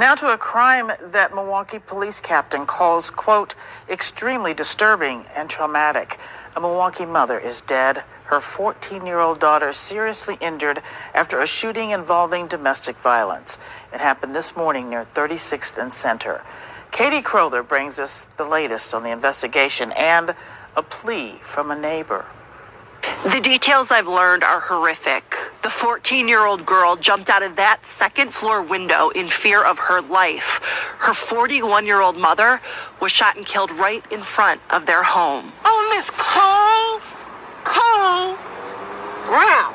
Now to a crime that Milwaukee police captain calls, quote, extremely disturbing and traumatic. A Milwaukee mother is dead. Her 14-year-old daughter seriously injured after a shooting involving domestic violence. It happened this morning near 36th and Center. Katie Crowther brings us the latest on the investigation and a plea from a neighbor. The details I've learned are horrific. The 14-year-old girl jumped out of that second-floor window in fear of her life. Her 41-year-old mother was shot and killed right in front of their home. Oh, Miss Cole Brown.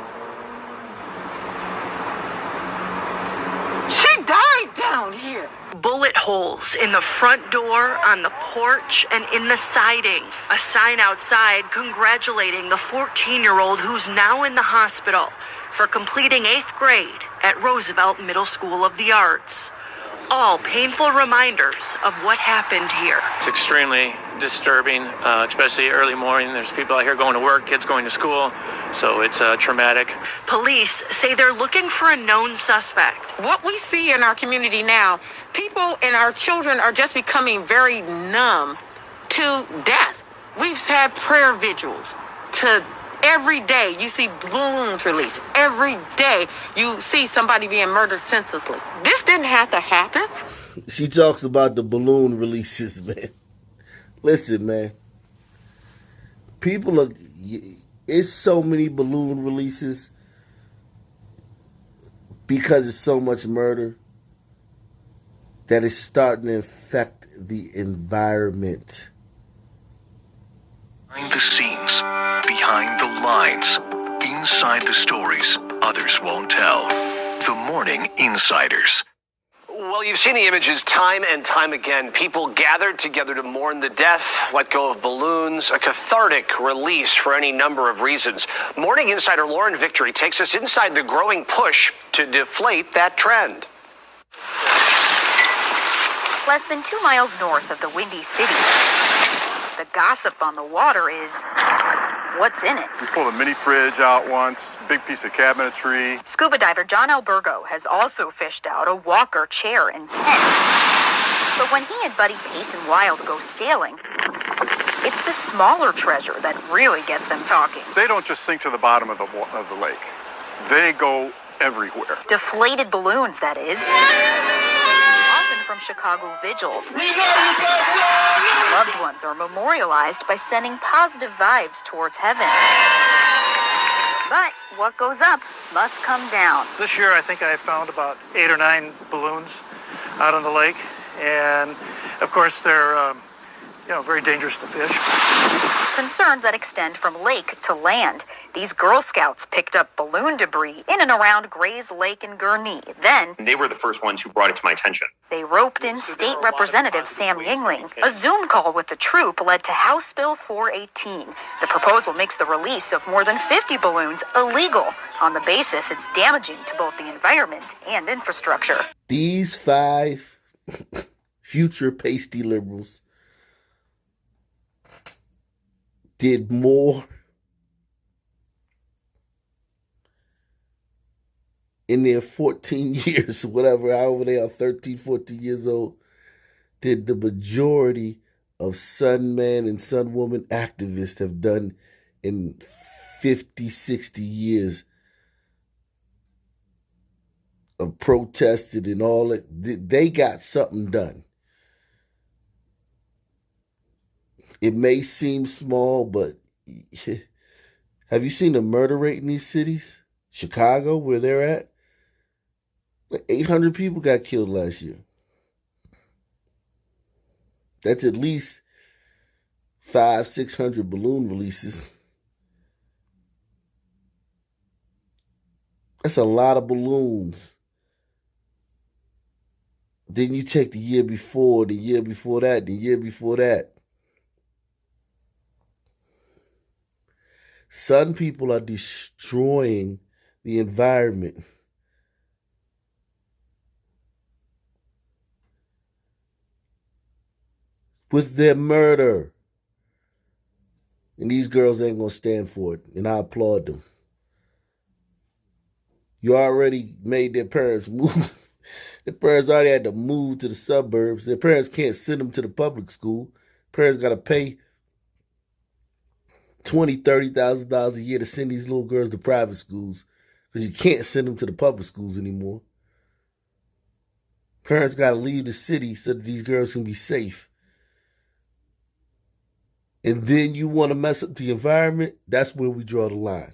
She died down here. Bullet holes in the front door, on the porch, and in the siding. A sign outside congratulating the 14-year-old who's now in the hospital for completing 8th grade at Roosevelt Middle School of the Arts. All painful reminders of what happened here. It's extremely disturbing, especially early morning. There's people out here going to work, kids going to school, so it's traumatic. Police say they're looking for a known suspect. What we see in our community now, people and our children are just becoming very numb to death. We've had prayer vigils to every day you see balloons released. Every day you see somebody being murdered senselessly. This didn't have to happen. She talks about the balloon releases, man. Listen, man. People are... It's so many balloon releases because it's so much murder that it's starting to affect the environment. Behind the scenes, behind the lines, inside the stories others won't tell. The Morning Insiders. Well, you've seen the images time and time again. People gathered together to mourn the death, let go of balloons, a cathartic release for any number of reasons. Morning Insider Lauren Victory takes us inside the growing push to deflate that trend. Less than 2 miles north of the Windy City, the gossip on the water is, what's in it? We pulled a mini fridge out once, big piece of cabinetry. Scuba diver John Albergo has also fished out a walker, chair, and tent. But when he and buddy Payson Wild go sailing, it's the smaller treasure that really gets them talking. They don't just sink to the bottom of the lake. They go everywhere. Deflated balloons, that is. Often from Chicago vigils. Loved ones are memorialized by sending positive vibes towards heaven. But what goes up must come down. This year, I think I found about 8 or 9 balloons out on the lake. And, of course, they're, very dangerous to fish. Concerns that extend from lake to land. These Girl Scouts picked up balloon debris in and around Gray's Lake in Gurnee. Then, they were the first ones who brought it to my attention. They roped in State Representative Sam Yingling. A Zoom call with the troop led to House Bill 418. The proposal makes the release of more than 50 balloons illegal on the basis it's damaging to both the environment and infrastructure. These 5 future pasty liberals did more in their 14 years, whatever, however they are, 13, 14 years old, did the majority of Sun Man and Sun Woman activists have done in 50, 60 years of protested and all that. They got something done. It may seem small, but have you seen the murder rate in these cities? Chicago, where they're at? 800 people got killed last year. That's at least 500, 600 balloon releases. That's a lot of balloons. Then you take the year before, the year before that, the year before that. Some people are destroying the environment. With their murder. And these girls ain't going to stand for it. And I applaud them. You already made their parents move. Their parents already had to move to the suburbs. Their parents can't send them to the public school. Parents got to pay $20,000, $30,000 a year to send these little girls to private schools because you can't send them to the public schools anymore. Parents got to leave the city so that these girls can be safe. And then you want to mess up the environment? That's where we draw the line.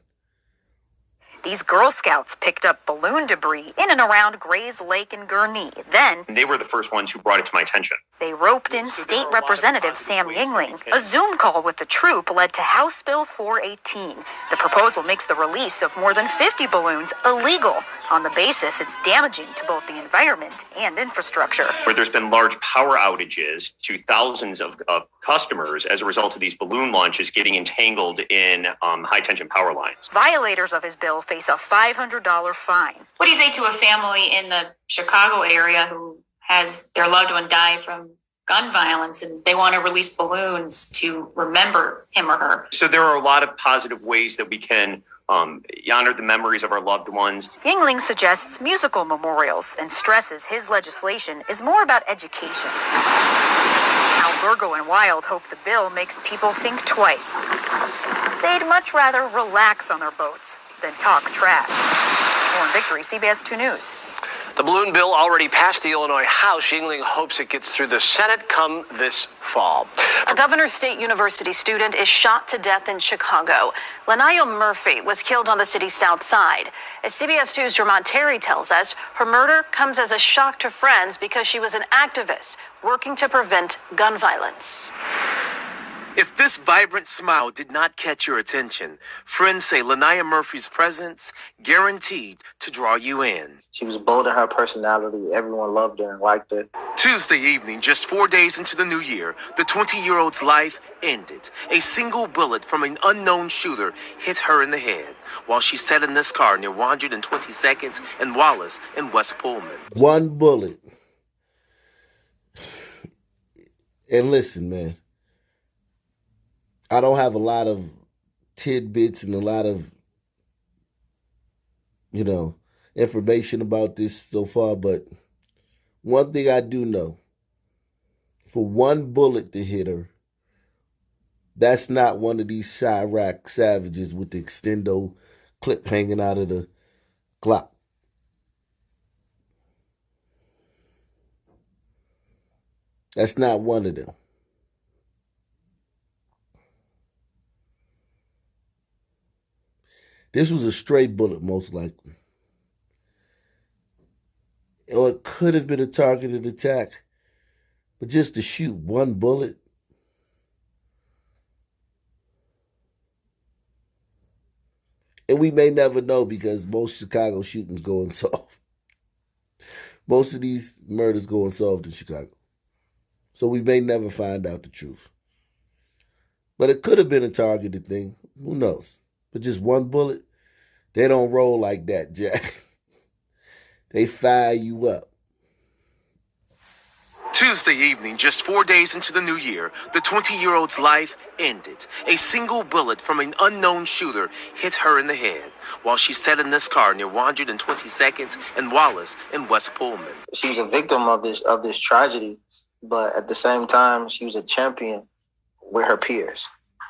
These Girl Scouts picked up balloon debris in and around Grays Lake and Gurnee. Then They were the first ones who brought it to my attention. they roped in State Representative Sam Yingling. A Zoom call with the troop led to House Bill 418. The proposal makes the release of more than 50 balloons illegal on the basis it's damaging to both the environment and infrastructure. Where there's been large power outages to thousands of customers as a result of these balloon launches getting entangled in high-tension power lines. Violators of his bill face a $500 fine. What do you say to a family in the Chicago area who has their loved one die from gun violence and they want to release balloons to remember him or her? So there are a lot of positive ways that we can honor the memories of our loved ones. Yingling suggests musical memorials and stresses his legislation is more about education. Albergo and Wild hope the bill makes people think twice. They'd much rather relax on their boats than talk trash. Lauren Victory, CBS 2 News. The balloon bill already passed the Illinois House. Yingling hopes it gets through the Senate come this fall. A Governor State University student is shot to death in Chicago. Lanaya Murphy was killed on the city's south side. As CBS 2's Jermont Terry tells us, her murder comes as a shock to friends because she was an activist working to prevent gun violence. If this vibrant smile did not catch your attention, friends say Lanaya Murphy's presence guaranteed to draw you in. She was bold in her personality. Everyone loved her and liked her. Tuesday evening, just 4 days into the new year, the 20-year-old's life ended. A single bullet from an unknown shooter hit her in the head while she sat in this car near 122nd and Wallace in West Pullman. One bullet. And listen, man, I don't have a lot of tidbits and a lot of, information about this so far, but one thing I do know, for one bullet to hit her, that's not one of these Chirac savages with the extendo clip hanging out of the Glock. That's not one of them. This was a stray bullet, most likely. Or it could have been a targeted attack. But just to shoot one bullet. And we may never know because most Chicago shootings go unsolved. Most of these murders go unsolved in Chicago. So we may never find out the truth. But it could have been a targeted thing. Who knows? But just one bullet, they don't roll like that, Jack. They fire you up. Tuesday evening, just 4 days into the new year, the 20-year-old's life ended. A single bullet from an unknown shooter hit her in the head while she sat in this car near 122nd and Wallace in West Pullman. She was a victim of this tragedy, but at the same time, she was a champion with her peers.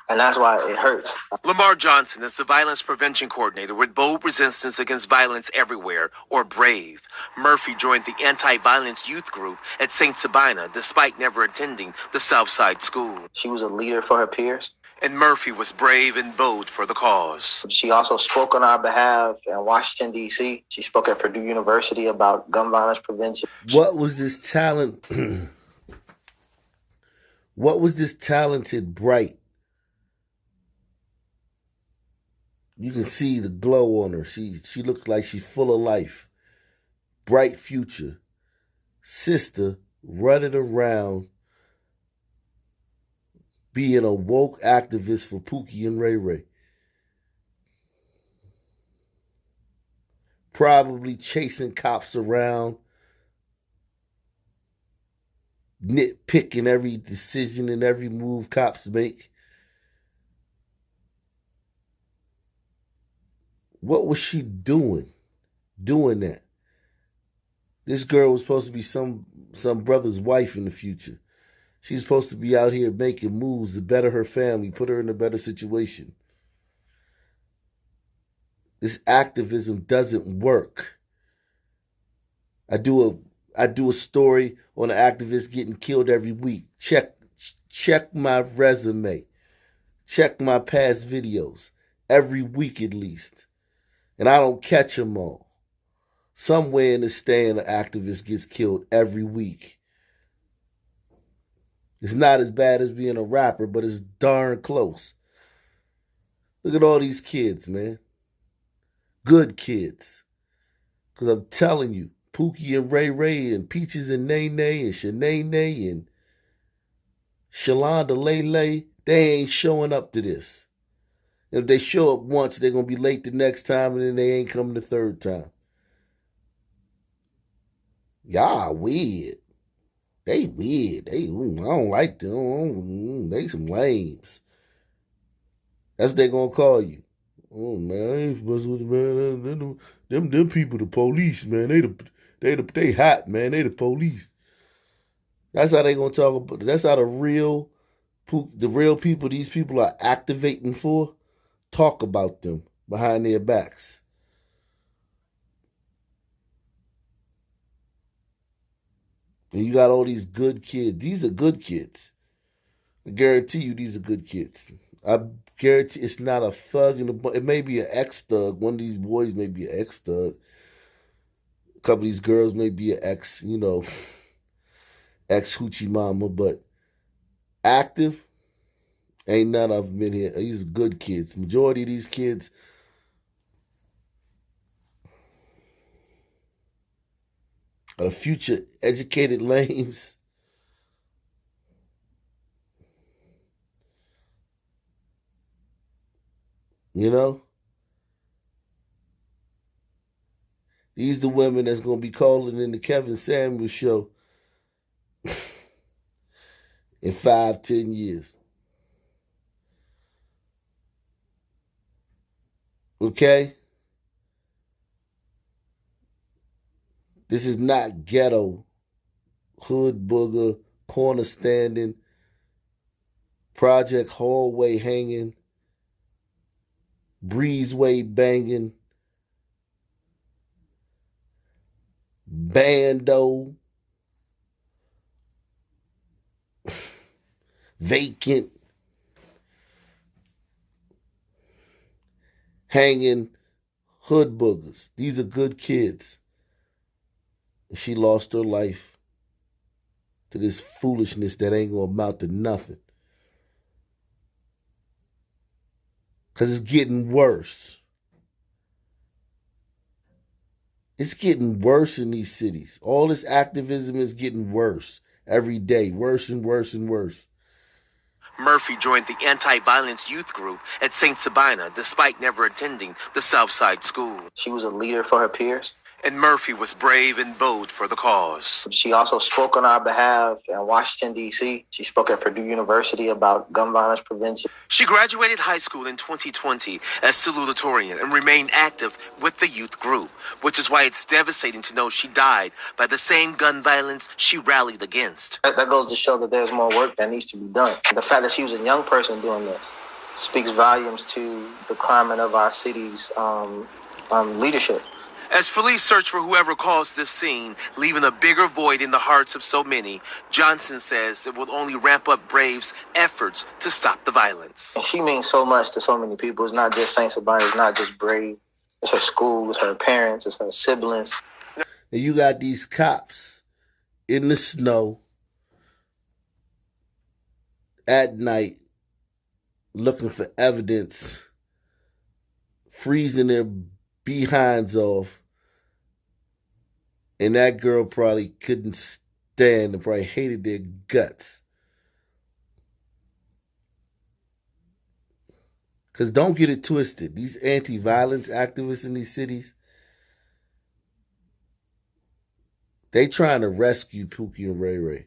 And that's why it hurts. Lamar Johnson is the violence prevention coordinator with Bold Resistance Against Violence Everywhere, or BRAVE. Murphy joined the anti-violence youth group at St. Sabina despite never attending the Southside School. She was a leader for her peers. And Murphy was brave and bold for the cause. She also spoke on our behalf in Washington, D.C. She spoke at Purdue University about gun violence prevention. What was this talent? What was this talented, bright? You can see the glow on her. She looks like she's full of life. Bright future. Sister running around being a woke activist for Pookie and Ray Ray. Probably chasing cops around, nitpicking every decision and every move cops make. What was she doing that? This girl was supposed to be some brother's wife in the future. She's supposed to be out here making moves to better her family, put her in a better situation. This activism doesn't work. I do a story on an activist getting killed every week. Check my resume. Check my past videos. Every week at least. And I don't catch them all. Somewhere in the stand, an activist gets killed every week. It's not as bad as being a rapper, but it's darn close. Look at all these kids, man. Good kids. Because I'm telling you, Pookie and Ray Ray and Peaches and Nene and Shanae and Shalonda Lele, they ain't showing up to this. And if they show up once, they're going to be late the next time, and then they ain't coming the third time. Y'all weird. They weird. I don't like them. They some lames. That's what they going to call you. Oh, man, I ain't supposed to, man. Them people, the police, man. They hot, man. They the police. That's how they gonna talk about. That's how the real people these people are activating for talk about them behind their backs. And you got all these good kids. These are good kids. I guarantee you, these are good kids. I guarantee it's not a thug in the. It may be an ex-thug. One of these boys may be an ex-thug. A couple of these girls may be an ex, ex-hoochie mama, but active, ain't none of them in here. These are good kids. Majority of these kids are the future educated lames. These the women that's going to be calling in the Kevin Samuels show in 5-10 years. Okay? This is not ghetto, hood booger, corner standing, project hallway hanging, breezeway banging, bando, vacant, hanging hood boogers. These are good kids. She lost her life to this foolishness that ain't gonna amount to nothing. Because it's getting worse. It's getting worse in these cities. All this activism is getting worse every day. Worse and worse and worse. Murphy joined the anti-violence youth group at St. Sabina despite never attending the Southside school. She was a leader for her peers. And Murphy was brave and bold for the cause. She also spoke on our behalf in Washington, D.C. She spoke at Purdue University about gun violence prevention. She graduated high school in 2020 as salutatorian and remained active with the youth group, which is why it's devastating to know she died by the same gun violence she rallied against. That goes to show that there's more work that needs to be done. The fact that she was a young person doing this speaks volumes to the climate of our city's leadership. As police search for whoever caused this scene, leaving a bigger void in the hearts of so many, Johnson says it will only ramp up Brave's efforts to stop the violence. And she means so much to so many people. It's not just St. Sabina, it's not just Brave. It's her school, it's her parents, it's her siblings. And you got these cops in the snow at night looking for evidence, freezing their behinds off. And that girl probably couldn't stand and probably hated their guts. Because don't get it twisted. These anti-violence activists in these cities, they trying to rescue Pookie and Ray Ray.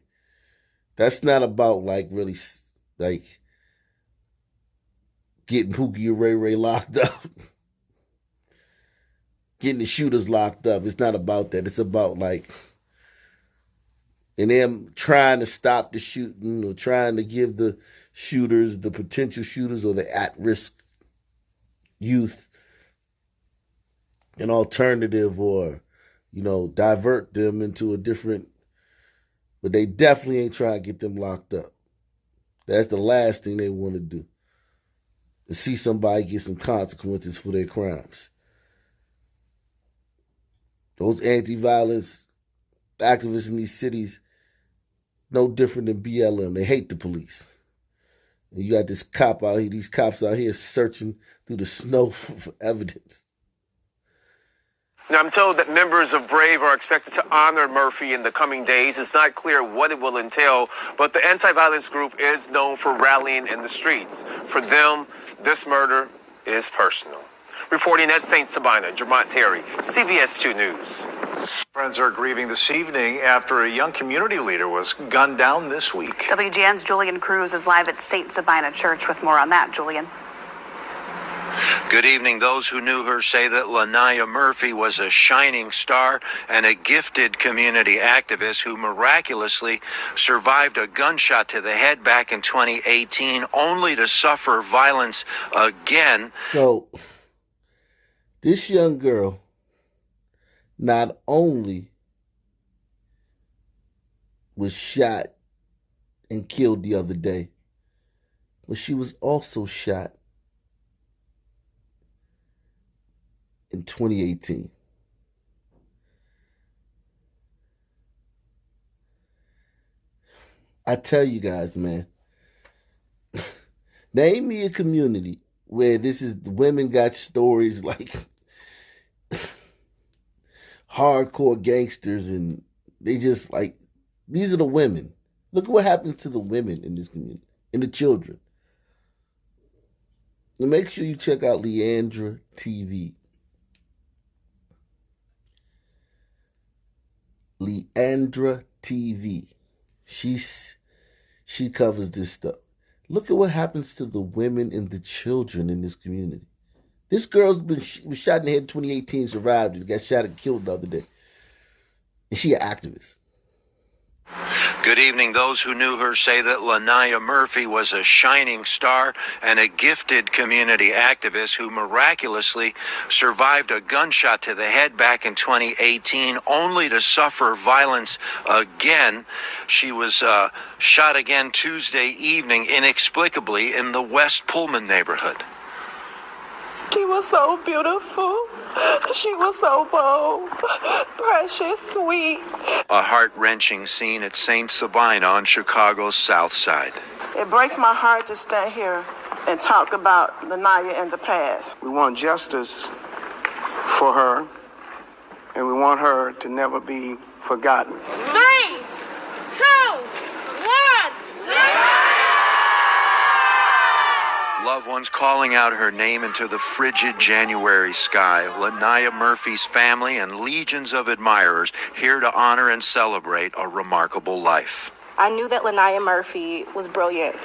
That's not about really getting Pookie and Ray Ray locked up. Getting the shooters locked up. It's not about that. It's about and them trying to stop the shooting or trying to give the shooters, the potential shooters or the at-risk youth an alternative or, divert them into a different, but they definitely ain't trying to get them locked up. That's the last thing they want to do, to see somebody get some consequences for their crimes. Those anti-violence activists in these cities, no different than BLM. They hate the police. And you got these cops out here searching through the snow for evidence. Now, I'm told that members of Brave are expected to honor Murphy in the coming days. It's not clear what it will entail, but the anti-violence group is known for rallying in the streets. For them, this murder is personal. Reporting at St. Sabina, Jermont Terry, CBS 2 News. Friends are grieving this evening after a young community leader was gunned down this week. WGN's Julian Cruz is live at St. Sabina Church with more on that. Julian. Good evening. Those who knew her say that Lanaya Murphy was a shining star and a gifted community activist who miraculously survived a gunshot to the head back in 2018, only to suffer violence again. So, this young girl not only was shot and killed the other day, but she was also shot in 2018. I tell you guys, man, name me a community where the women got stories like hardcore gangsters and they just these are the women. Look at what happens to the women in this community and the children. And make sure you check out Leandra TV. Leandra TV. She covers this stuff. Look at what happens to the women and the children in this community. This girl's was shot in the head in 2018, survived and got shot and killed the other day. And she an activist. Good evening. Those who knew her say that Lanaya Murphy was a shining star and a gifted community activist who miraculously survived a gunshot to the head back in 2018, only to suffer violence again. She was shot again Tuesday evening, inexplicably, in the West Pullman neighborhood. She was so beautiful. She was so bold, precious, sweet. A heart-wrenching scene at St. Sabina on Chicago's South Side. It breaks my heart to stand here and talk about Lanaya in the past. We want justice for her, and we want her to never be forgotten. 3, 2, 1, 0. Loved ones calling out her name into the frigid January sky. Lanaya Murphy's family and legions of admirers here to honor and celebrate a remarkable life. I knew that Lanaya Murphy was brilliant.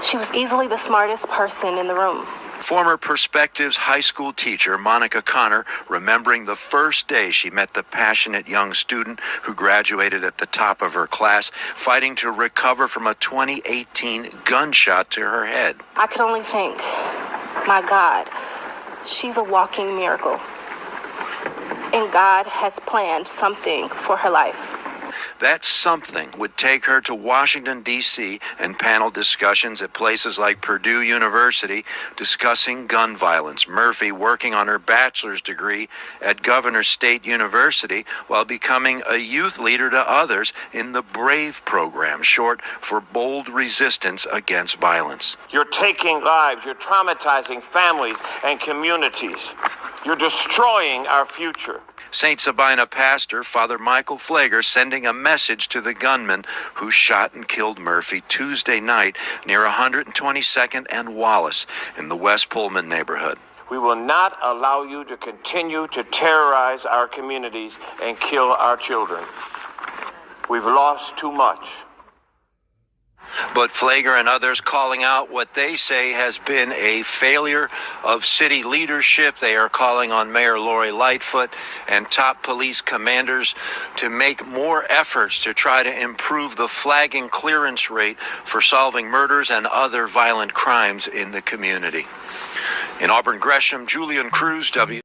She was easily the smartest person in the room. Former Perspectives high school teacher Monica Connor remembering the first day she met the passionate young student who graduated at the top of her class, fighting to recover from a 2018 gunshot to her head. I could only think, my God, she's a walking miracle. And God has planned something for her life. That something would take her to Washington, D.C. and panel discussions at places like Purdue University discussing gun violence. Murphy working on her bachelor's degree at Governor State University while becoming a youth leader to others in the BRAVE program, short for Bold Resistance Against Violence. You're taking lives, you're traumatizing families and communities. You're destroying our future. St. Sabina pastor Father Michael Flager sending a message to the gunman who shot and killed Murphy Tuesday night near 122nd and Wallace in the West Pullman neighborhood. We will not allow you to continue to terrorize our communities and kill our children. We've lost too much. But Pfleger and others calling out what they say has been a failure of city leadership. They are calling on Mayor Lori Lightfoot and top police commanders to make more efforts to try to improve the flagging clearance rate for solving murders and other violent crimes in the community. In Auburn Gresham, Julian Cruz, W.